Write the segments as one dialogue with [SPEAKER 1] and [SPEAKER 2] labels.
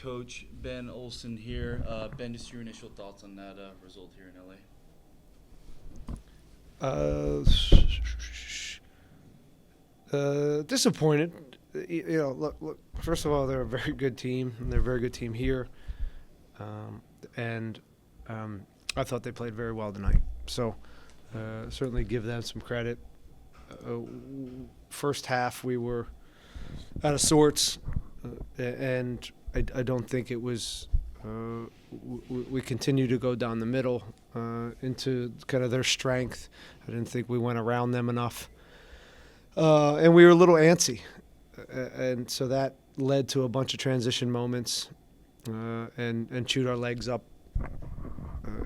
[SPEAKER 1] coach Ben Olsen here. Ben, just your initial thoughts on that result here in LA.
[SPEAKER 2] Uh, Disappointed. Look. First of all, they're a very good team, and they're a very good team here. And I thought they played very well tonight. So certainly give them some credit. Uh, First half, we were out of sorts, and I don't think it was. We continue to go down the middle into kind of their strength. I didn't think we went around them enough. And we were a little antsy. And so that led to a bunch of transition moments and chewed our legs up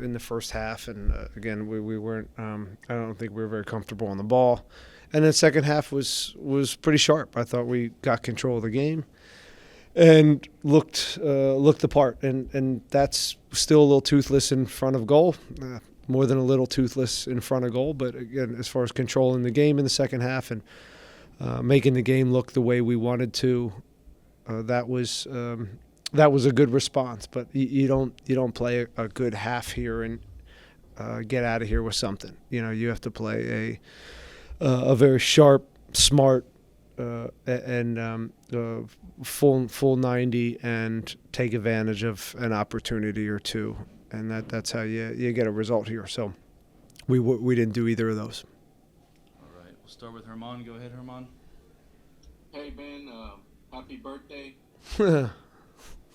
[SPEAKER 2] in the first half. And again, we weren't. I don't think we were very comfortable on the ball. And then second half was pretty sharp. I thought we got control of the game and looked the part. And that's still a little toothless in front of goal. More than a little toothless in front of goal. But again, as far as controlling the game in the second half and making the game look the way we wanted to, that was a good response. But you don't play a good half here and get out of here with something. You have to play a very sharp, smart, and full 90 and take advantage of an opportunity or two, and that's how you get a result here. So we didn't do either of those.
[SPEAKER 1] All right, we'll start with Herman. Go ahead, Herman.
[SPEAKER 3] Hey Ben, happy birthday.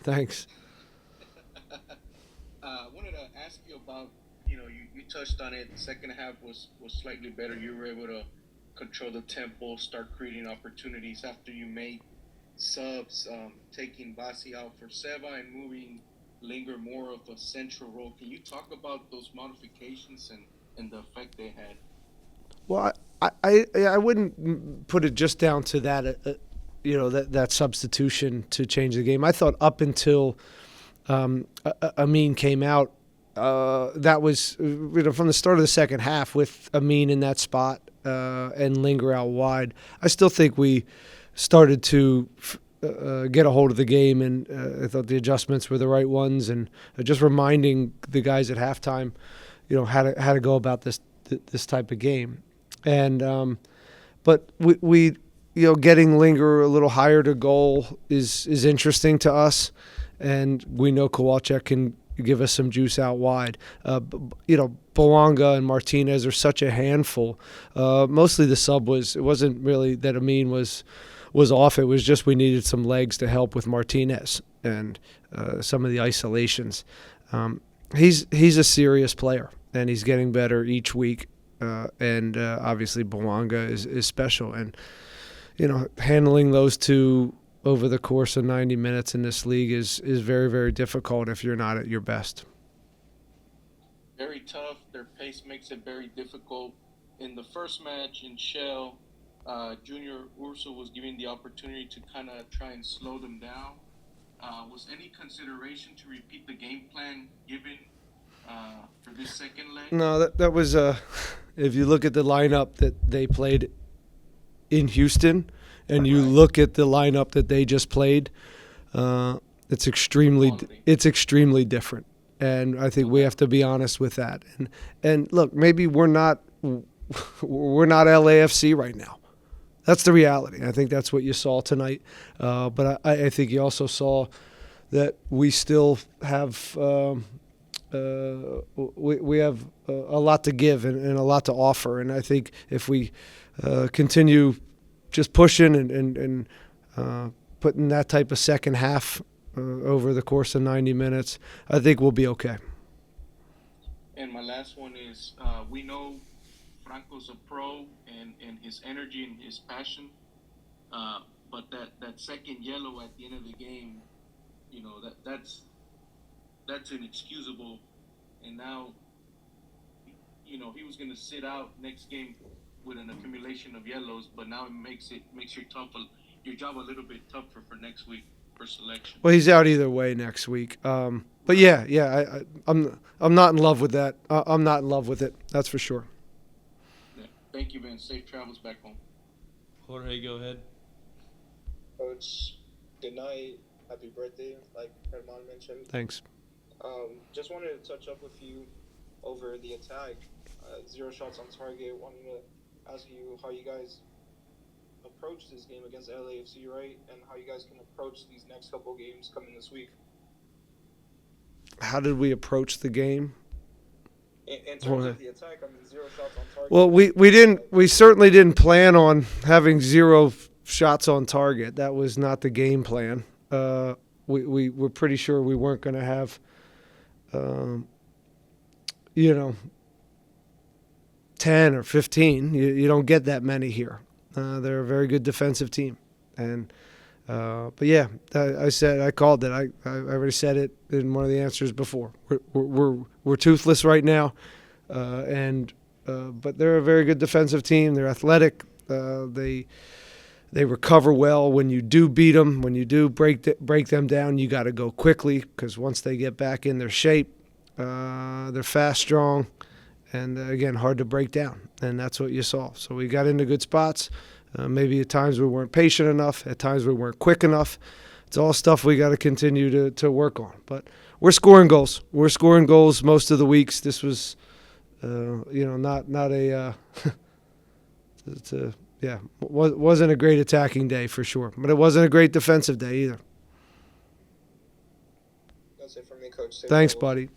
[SPEAKER 2] Thanks.
[SPEAKER 3] I wanted to ask you about, you touched on it. The second half was slightly better. You were able to control the tempo, start creating opportunities after you made subs, taking Basi out for Seba and moving Linger more of a central role. Can you talk about those modifications and the effect they had?
[SPEAKER 2] Well, I wouldn't put it just down to that, that substitution to change the game. I thought up until Amin came out, that was from the start of the second half with Amin in that spot and Linger out wide. I still think we started to get a hold of the game, and I thought the adjustments were the right ones, and just reminding the guys at halftime, how to go about this type of game. And but we getting Linger a little higher to goal is interesting to us, and we know Kowalczyk can give us some juice out wide. Boanga and Martinez are such a handful. Mostly the sub it wasn't really that Amin was off. It was just we needed some legs to help with Martinez and some of the isolations. He's a serious player, and he's getting better each week. And obviously Boanga is special. And, handling those two over the course of 90 minutes in this league is very, very difficult if you're not at your best.
[SPEAKER 3] Very tough. Their pace makes it very difficult. In the first match in Shell, Junior Urso was given the opportunity to kind of try and slow them down. Was any consideration to repeat the game plan given for this second leg?
[SPEAKER 2] No, that was if you look at the lineup that they played in Houston and you look at the lineup that they just played, it's extremely different. And I think we have to be honest with that. And look, maybe we're not LAFC right now. That's the reality. I think that's what you saw tonight. But I think you also saw that we still have we have a lot to give and a lot to offer. And I think if we continue just pushing and putting that type of second half over the course of 90 minutes, I think we'll be okay.
[SPEAKER 3] And my last one is, we know Franco's a pro and his energy and his passion, but that second yellow at the end of the game, that's inexcusable. And now, he was going to sit out next game with an accumulation of yellows, but now it makes your job a little bit tougher for next week for selection.
[SPEAKER 2] Well, he's out either way next week. But I'm not in love with that. I'm not in love with it. That's for sure.
[SPEAKER 3] Yeah. Thank you, man. Safe travels back home.
[SPEAKER 1] Jorge, go ahead.
[SPEAKER 4] Coach, tonight happy birthday, like Herman mentioned.
[SPEAKER 2] Thanks.
[SPEAKER 4] Just wanted to touch up with you over the attack. 0 shots on target. Wanted to ask you how you guys approach this game against LAFC, right? And how you guys can approach these next couple games coming this week.
[SPEAKER 2] How did we approach the game?
[SPEAKER 4] In terms of the attack, I mean, 0 shots on target.
[SPEAKER 2] Well, we certainly didn't plan on having 0 shots on target. That was not the game plan. We were pretty sure we weren't going to have, 10 or 15. You don't get that many here. They're a very good defensive team, and but yeah, I called it. I already said it in one of the answers before. We're toothless right now, but they're a very good defensive team. They're athletic. They recover well when you do beat them. When you do break them down, you got to go quickly because once they get back in their shape, they're fast, strong, and again hard to break down. And that's what you saw. So we got into good spots. Maybe at times we weren't patient enough. At times we weren't quick enough. It's all stuff we got to continue to work on. But we're scoring goals. We're scoring goals most of the weeks. This was, not a. Wasn't a great attacking day for sure, but it wasn't a great defensive day either.
[SPEAKER 4] That's it for me, Coach.
[SPEAKER 2] Thanks, buddy.